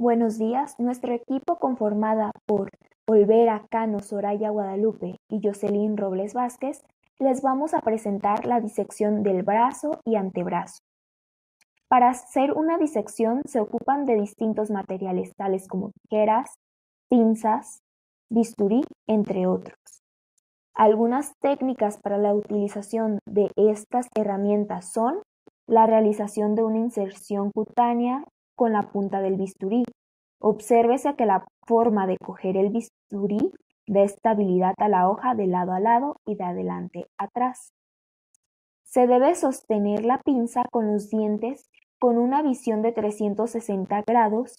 Buenos días, nuestro equipo conformada por Olvera Cano Soraya Guadalupe y Jocelyn Robles Vázquez, les vamos a presentar la disección del brazo y antebrazo. Para hacer una disección se ocupan de distintos materiales tales como tijeras, pinzas, bisturí, entre otros. Algunas técnicas para la utilización de estas herramientas son la realización de una inserción cutánea con la punta del bisturí. Obsérvese que la forma de coger el bisturí da estabilidad a la hoja de lado a lado y de adelante a atrás. Se debe sostener la pinza con los dientes con una visión de 360 grados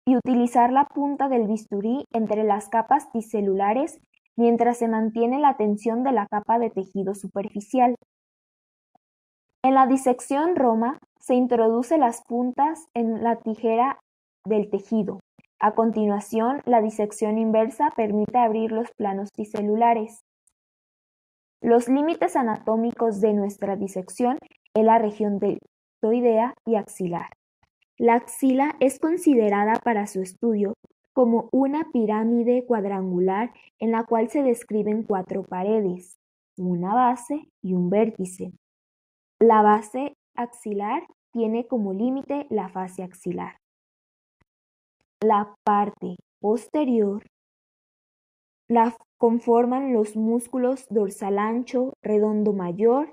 y utilizar la punta del bisturí entre las capas bicelulares mientras se mantiene la tensión de la capa de tejido superficial. En la disección Roma se introduce las puntas en la tijera del tejido. A continuación, la disección inversa permite abrir los planos bicelulares. Los límites anatómicos de nuestra disección es la región deltoidea y axilar. La axila es considerada para su estudio como una pirámide cuadrangular en la cual se describen 4 paredes, una base y un vértice. La base axilar tiene como límite la fascia axilar. La parte posterior la conforman los músculos dorsal ancho, redondo mayor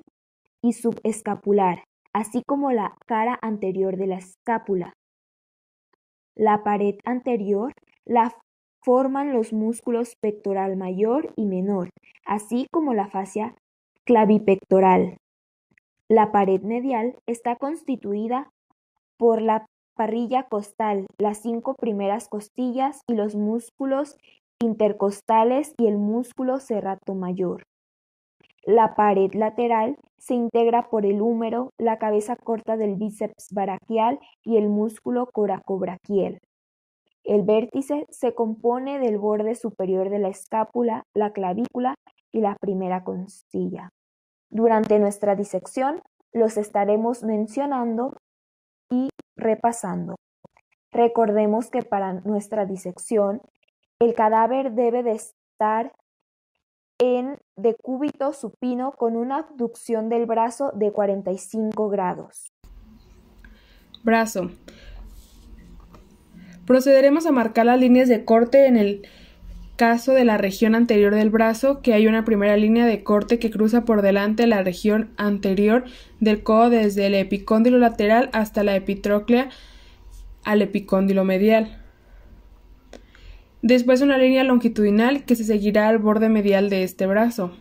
y subescapular, así como la cara anterior de la escápula. La pared anterior la forman los músculos pectoral mayor y menor, así como la fascia clavipectoral. La pared medial está constituida por la parrilla costal, las 5 primeras costillas y los músculos intercostales y el músculo serrato mayor. La pared lateral se integra por el húmero, la cabeza corta del bíceps braquial y el músculo coracobraquial. El vértice se compone del borde superior de la escápula, la clavícula y la primera costilla. Durante nuestra disección los estaremos mencionando y repasando. Recordemos que para nuestra disección el cadáver debe de estar en decúbito supino con una abducción del brazo de 45 grados. Brazo. Procederemos a marcar las líneas de corte en el caso de la región anterior del brazo, que hay una primera línea de corte que cruza por delante la región anterior del codo desde el epicóndilo lateral hasta la epitróclea al epicóndilo medial. Después una línea longitudinal que se seguirá al borde medial de este brazo.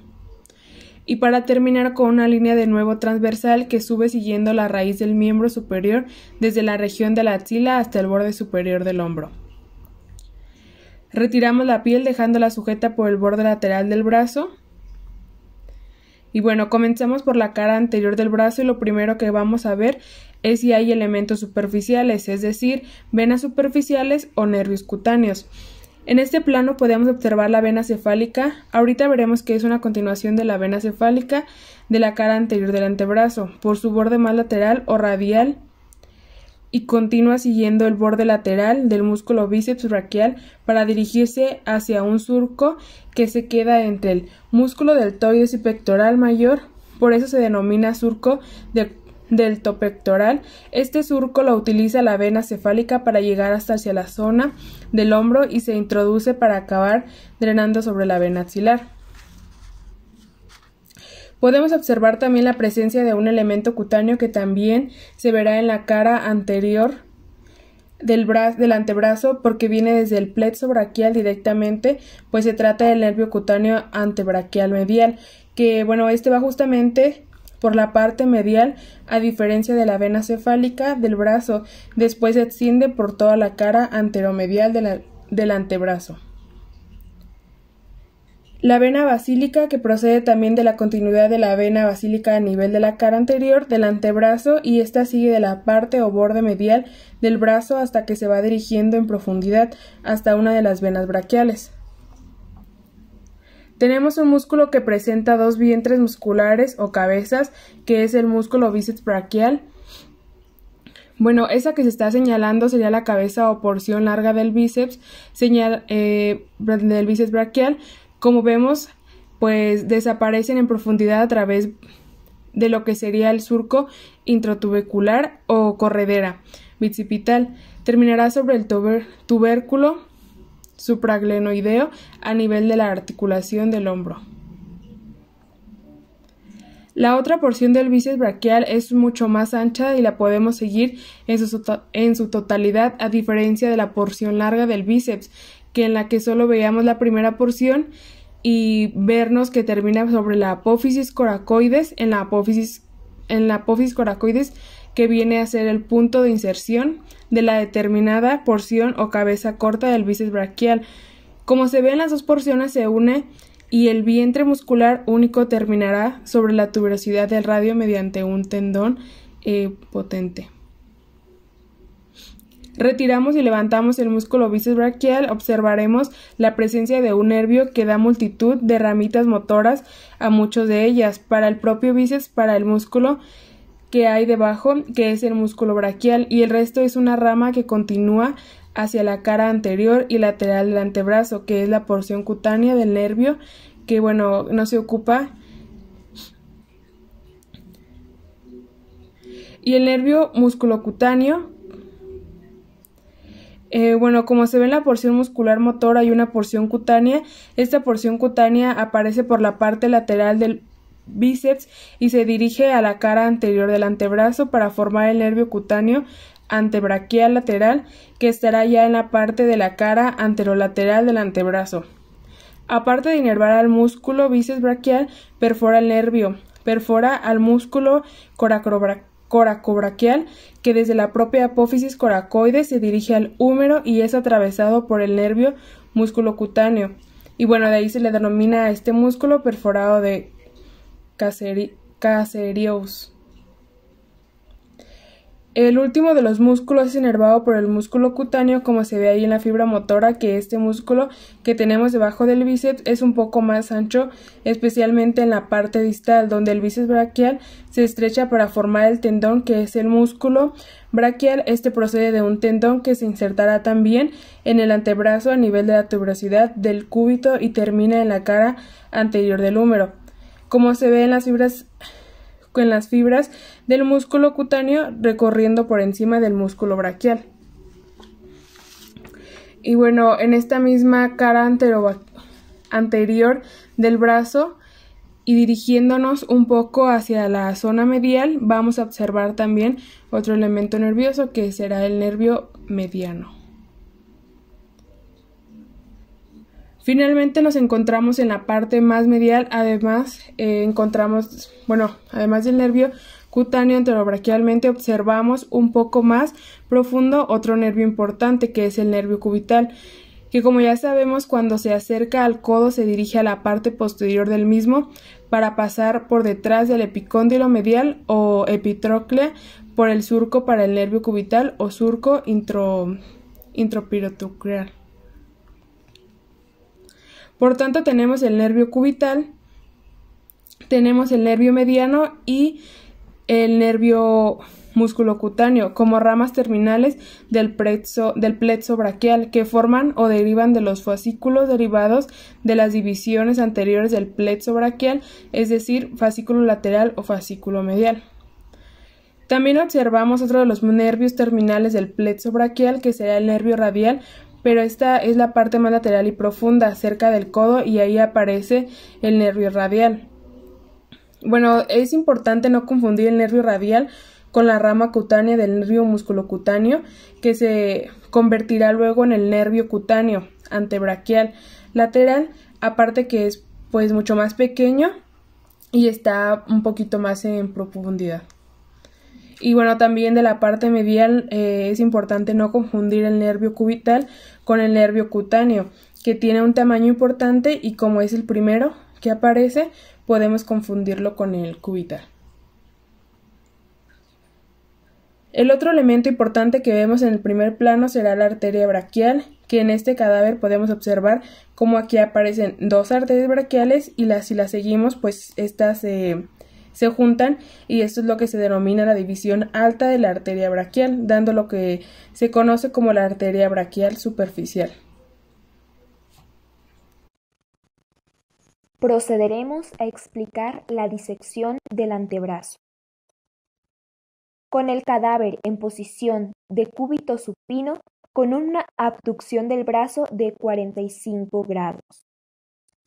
Y para terminar con una línea de nuevo transversal que sube siguiendo la raíz del miembro superior desde la región de la axila hasta el borde superior del hombro. Retiramos la piel dejándola sujeta por el borde lateral del brazo. Y bueno, comenzamos por la cara anterior del brazo y lo primero que vamos a ver es si hay elementos superficiales, es decir, venas superficiales o nervios cutáneos. En este plano podemos observar la vena cefálica. Ahorita veremos que es una continuación de la vena cefálica de la cara anterior del antebrazo, por su borde más lateral o radial, y continúa siguiendo el borde lateral del músculo bíceps braquial para dirigirse hacia un surco que se queda entre el músculo deltoides y pectoral mayor, por eso se denomina surco deltopectoral. Este surco lo utiliza la vena cefálica para llegar hasta hacia la zona del hombro y se introduce para acabar drenando sobre la vena axilar. Podemos observar también la presencia de un elemento cutáneo que también se verá en la cara anterior del antebrazo porque viene desde el plexo braquial directamente, pues se trata del nervio cutáneo antebraquial medial, que bueno, este va justamente por la parte medial, a diferencia de la vena cefálica del brazo, después se extiende por toda la cara anteromedial del antebrazo. La vena basílica, que procede también de la continuidad de la vena basílica a nivel de la cara anterior del antebrazo, y esta sigue de la parte o borde medial del brazo hasta que se va dirigiendo en profundidad hasta una de las venas braquiales. Tenemos un músculo que presenta 2 vientres musculares o cabezas, que es el músculo bíceps braquial. Bueno, esa que se está señalando sería la cabeza o porción larga del bíceps, del bíceps braquial. Como vemos, pues desaparecen en profundidad a través de lo que sería el surco intratubercular o corredera bicipital. Terminará sobre el tubérculo supraglenoideo a nivel de la articulación del hombro. La otra porción del bíceps braquial es mucho más ancha y la podemos seguir en su totalidad, a diferencia de la porción larga del bíceps, que en la que solo veíamos la primera porción y vernos que termina sobre la apófisis coracoides, en la apófisis coracoides, que viene a ser el punto de inserción de la determinada porción o cabeza corta del bíceps braquial. Como se ve, en las dos porciones se une y el vientre muscular único terminará sobre la tuberosidad del radio mediante un tendón potente. Retiramos y levantamos el músculo bíceps braquial, observaremos la presencia de un nervio que da multitud de ramitas motoras a muchos de ellas, para el propio bíceps, para el músculo que hay debajo, que es el músculo braquial, y el resto es una rama que continúa hacia la cara anterior y lateral del antebrazo, que es la porción cutánea del nervio, que bueno, no se ocupa. Y el nervio musculocutáneo, como se ve en la porción muscular motor hay una porción cutánea. Esta porción cutánea aparece por la parte lateral del bíceps y se dirige a la cara anterior del antebrazo para formar el nervio cutáneo antebraquial lateral, que estará ya en la parte de la cara anterolateral del antebrazo. Aparte de inervar al músculo bíceps braquial, perfora al músculo coracobraquial, que desde la propia apófisis coracoide se dirige al húmero y es atravesado por el nervio musculocutáneo. Y bueno, de ahí se le denomina a este músculo perforado de Casearius. El último de los músculos es inervado por el músculo cutáneo, como se ve ahí en la fibra motora, que este músculo que tenemos debajo del bíceps es un poco más ancho, especialmente en la parte distal, donde el bíceps braquial se estrecha para formar el tendón, que es el músculo braquial. Este procede de un tendón que se insertará también en el antebrazo a nivel de la tuberosidad del cúbito y termina en la cara anterior del húmero. Como se ve en las fibras del músculo cutáneo recorriendo por encima del músculo braquial. Y bueno, en esta misma cara anterior del brazo y dirigiéndonos un poco hacia la zona medial, vamos a observar también otro elemento nervioso, que será el nervio mediano. Finalmente nos encontramos en la parte más medial. Además además del nervio cutáneo anterobraquialmente, observamos un poco más profundo otro nervio importante, que es el nervio cubital, que como ya sabemos, cuando se acerca al codo se dirige a la parte posterior del mismo para pasar por detrás del epicóndilo medial o epitróclea por el surco para el nervio cubital o surco intropirotruclear. Por tanto, tenemos el nervio cubital, tenemos el nervio mediano y el nervio musculocutáneo como ramas terminales del plexo braquial, que forman o derivan de los fascículos derivados de las divisiones anteriores del plexo braquial, es decir, fascículo lateral o fascículo medial. También observamos otro de los nervios terminales del plexo braquial, que será el nervio radial, pero esta es la parte más lateral y profunda, cerca del codo, y ahí aparece el nervio radial. Bueno, es importante no confundir el nervio radial con la rama cutánea del nervio musculocutáneo, que se convertirá luego en el nervio cutáneo antebraquial lateral, aparte que es pues mucho más pequeño y está un poquito más en profundidad. Y bueno, también de la parte medial es importante no confundir el nervio cubital con el nervio cutáneo, que tiene un tamaño importante y como es el primero que aparece, podemos confundirlo con el cubital. El otro elemento importante que vemos en el primer plano será la arteria braquial, que en este cadáver podemos observar cómo aquí aparecen dos arterias braquiales y si las seguimos, pues estas se se juntan y esto es lo que se denomina la división alta de la arteria braquial, dando lo que se conoce como la arteria braquial superficial. Procederemos a explicar la disección del antebrazo. Con el cadáver en posición de cúbito supino, con una abducción del brazo de 45 grados.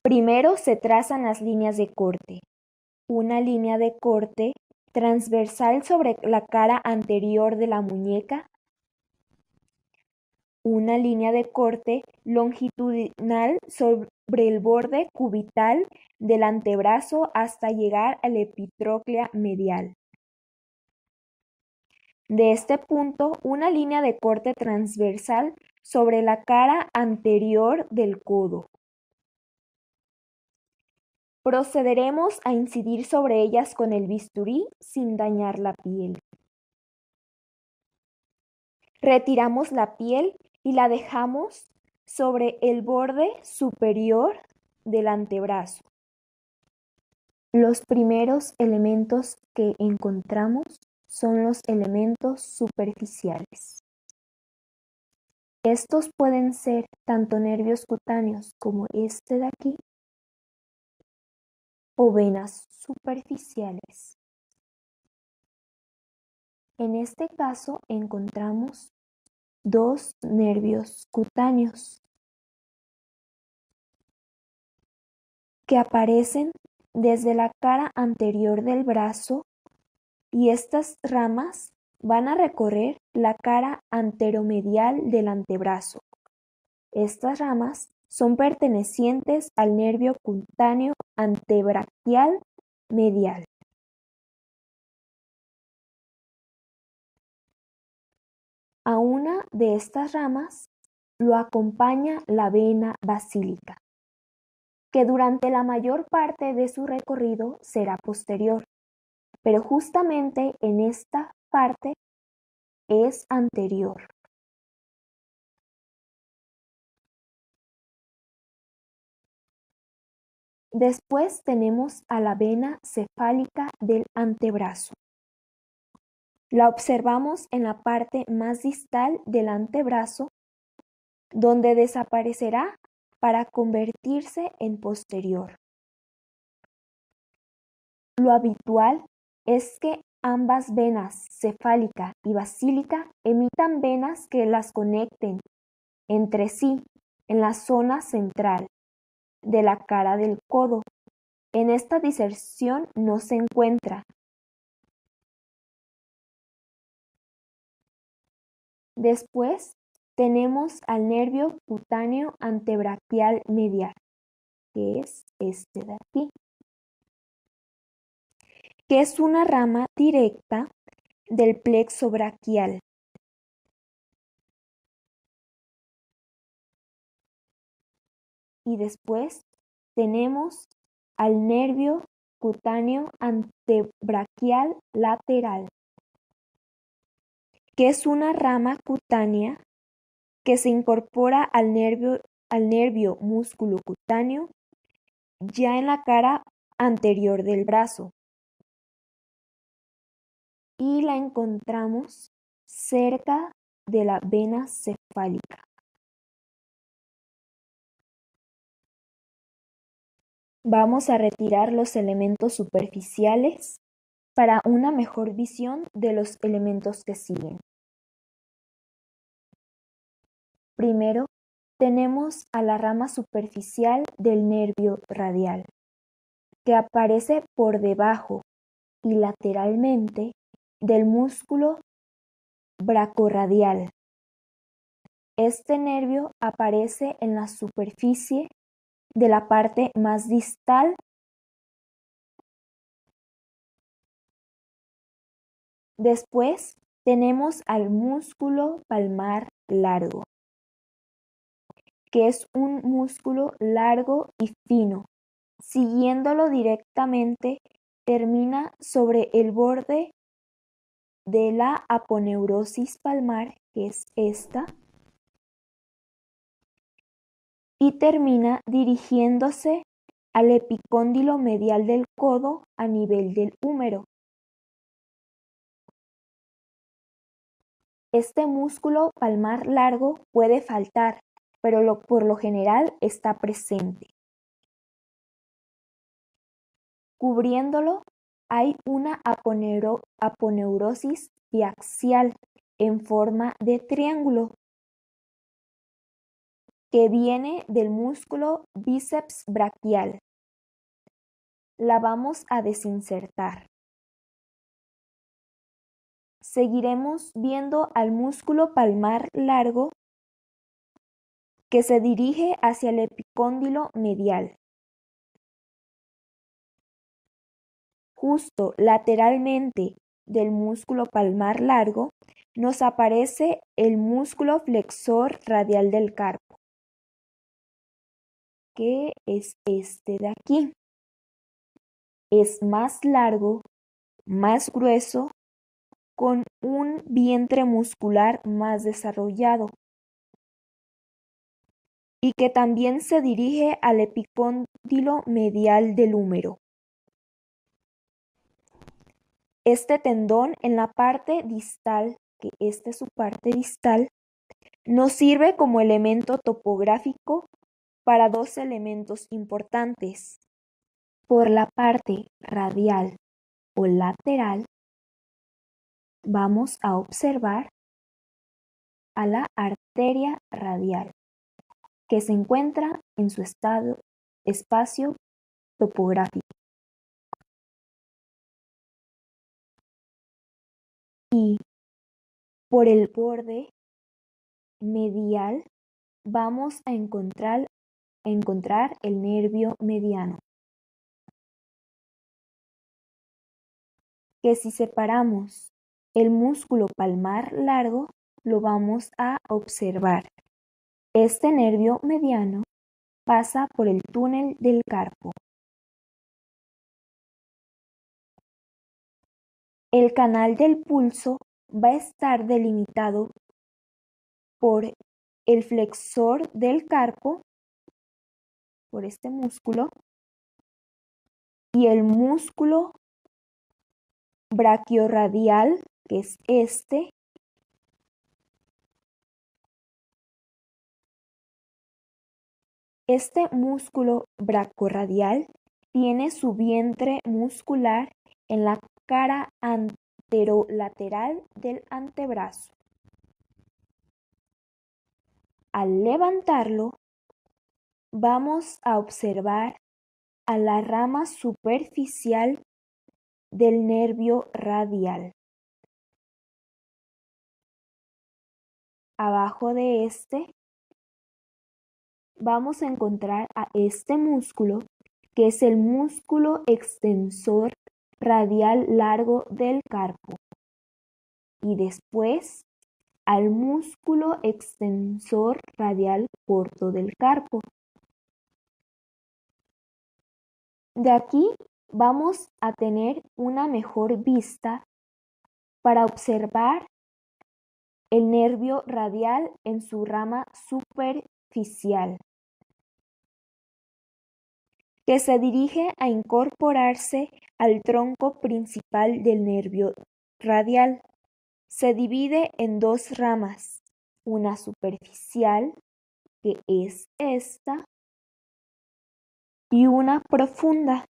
Primero se trazan las líneas de corte. Una línea de corte transversal sobre la cara anterior de la muñeca. Una línea de corte longitudinal sobre el borde cubital del antebrazo hasta llegar a la epitróclea medial. De este punto, una línea de corte transversal sobre la cara anterior del codo. Procederemos a incidir sobre ellas con el bisturí sin dañar la piel. Retiramos la piel y la dejamos sobre el borde superior del antebrazo. Los primeros elementos que encontramos son los elementos superficiales. Estos pueden ser tanto nervios cutáneos como este de aquí, o venas superficiales. En este caso encontramos dos nervios cutáneos que aparecen desde la cara anterior del brazo y estas ramas van a recorrer la cara anteromedial del antebrazo. Estas ramas son pertenecientes al nervio cutáneo antebraquial medial. A una de estas ramas lo acompaña la vena basílica, que durante la mayor parte de su recorrido será posterior, pero justamente en esta parte es anterior. Después tenemos a la vena cefálica del antebrazo. La observamos en la parte más distal del antebrazo, donde desaparecerá para convertirse en posterior. Lo habitual es que ambas venas, cefálica y basílica, emitan venas que las conecten entre sí en la zona central de la cara del codo. En esta diserción no se encuentra. Después tenemos al nervio cutáneo antebraquial medial, que es este de aquí, que es una rama directa del plexo braquial. Y después tenemos al nervio cutáneo antebraquial lateral, que es una rama cutánea que se incorpora al nervio músculo cutáneo ya en la cara anterior del brazo. Y la encontramos cerca de la vena cefálica. Vamos a retirar los elementos superficiales para una mejor visión de los elementos que siguen. Primero, tenemos a la rama superficial del nervio radial, que aparece por debajo y lateralmente del músculo bracorradial. Este nervio aparece en la superficie de la parte más distal. Después tenemos al músculo palmar largo, que es un músculo largo y fino. Siguiéndolo directamente, termina sobre el borde de la aponeurosis palmar, que es esta, y termina dirigiéndose al epicóndilo medial del codo a nivel del húmero. Este músculo palmar largo puede faltar, pero por lo general está presente. Cubriéndolo hay una aponeurosis biaxial en forma de triángulo que viene del músculo bíceps braquial. La vamos a desinsertar. Seguiremos viendo al músculo palmar largo que se dirige hacia el epicóndilo medial. Justo lateralmente del músculo palmar largo nos aparece el músculo flexor radial del carpo, que es este de aquí. Es más largo, más grueso, con un vientre muscular más desarrollado y que también se dirige al epicóndilo medial del húmero. Este tendón en la parte distal, que esta es su parte distal, nos sirve como elemento topográfico para dos elementos importantes. Por la parte radial o lateral, vamos a observar a la arteria radial, que se encuentra en su espacio topográfico. Y por el borde medial vamos a encontrar el nervio mediano, que si separamos el músculo palmar largo, lo vamos a observar. Este nervio mediano pasa por el túnel del carpo. El canal del pulso va a estar delimitado por el flexor del carpo, por este músculo, y el músculo braquiorradial, que es este. Este músculo braquiorradial tiene su vientre muscular en la cara anterolateral del antebrazo. Al levantarlo, vamos a observar a la rama superficial del nervio radial. Abajo de este, vamos a encontrar a este músculo, que es el músculo extensor radial largo del carpo. Y después al músculo extensor radial corto del carpo. De aquí vamos a tener una mejor vista para observar el nervio radial en su rama superficial, que se dirige a incorporarse al tronco principal del nervio radial. Se divide en dos ramas, una superficial, que es esta, y una profunda,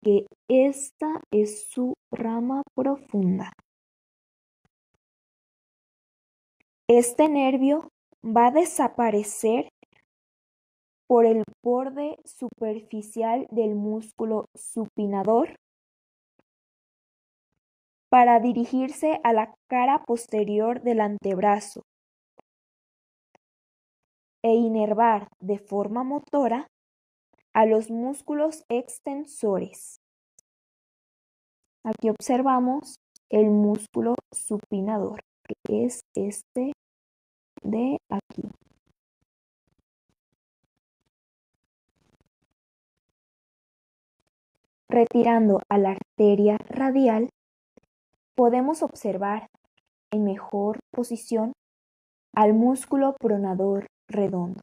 que esta es su rama profunda. Este nervio va a desaparecer por el borde superficial del músculo supinador para dirigirse a la cara posterior del antebrazo e inervar de forma motora a los músculos extensores. Aquí observamos el músculo supinador, que es este de aquí. Retirando a la arteria radial, podemos observar en mejor posición al músculo pronador redondo.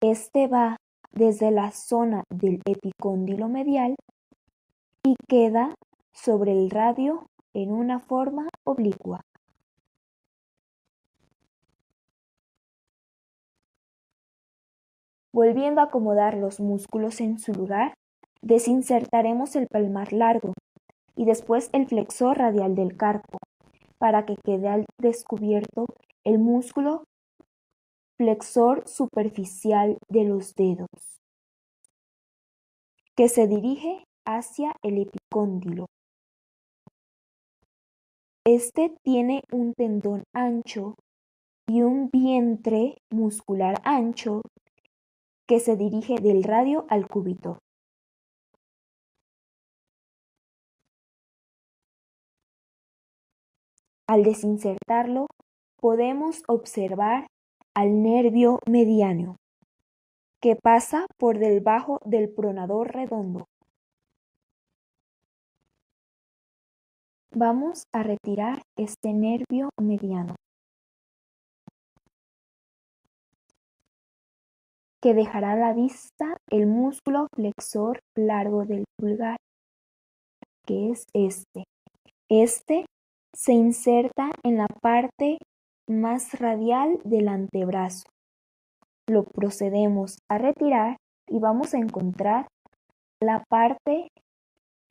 Este va desde la zona del epicóndilo medial y queda sobre el radio en una forma oblicua. Volviendo a acomodar los músculos en su lugar, desinsertaremos el palmar largo y después el flexor radial del carpo, para que quede al descubierto el músculo flexor superficial de los dedos, que se dirige hacia el epicóndilo. Este tiene un tendón ancho y un vientre muscular ancho que se dirige del radio al cúbito. Al desinsertarlo, podemos observar al nervio mediano, que pasa por debajo del pronador redondo. Vamos a retirar este nervio mediano, que dejará a la vista el músculo flexor largo del pulgar, que es este. Este se inserta en la parte más radial del antebrazo. Lo procedemos a retirar y vamos a encontrar la parte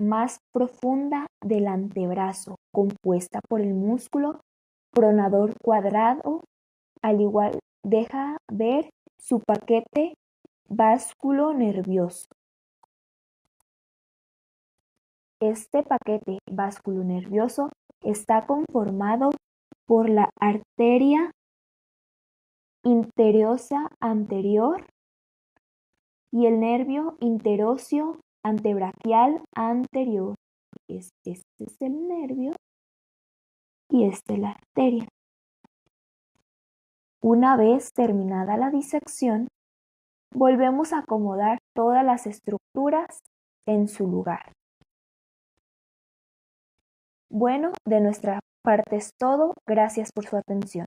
más profunda del antebrazo, compuesta por el músculo pronador cuadrado, al igual deja ver su paquete vásculo nervioso. Este paquete vásculo nervioso está conformado por la arteria interosa anterior y el nervio interóseo antebraquial anterior. Este es el nervio y esta es la arteria. Una vez terminada la disección, volvemos a acomodar todas las estructuras en su lugar. Bueno, de nuestra parte es todo. Gracias por su atención.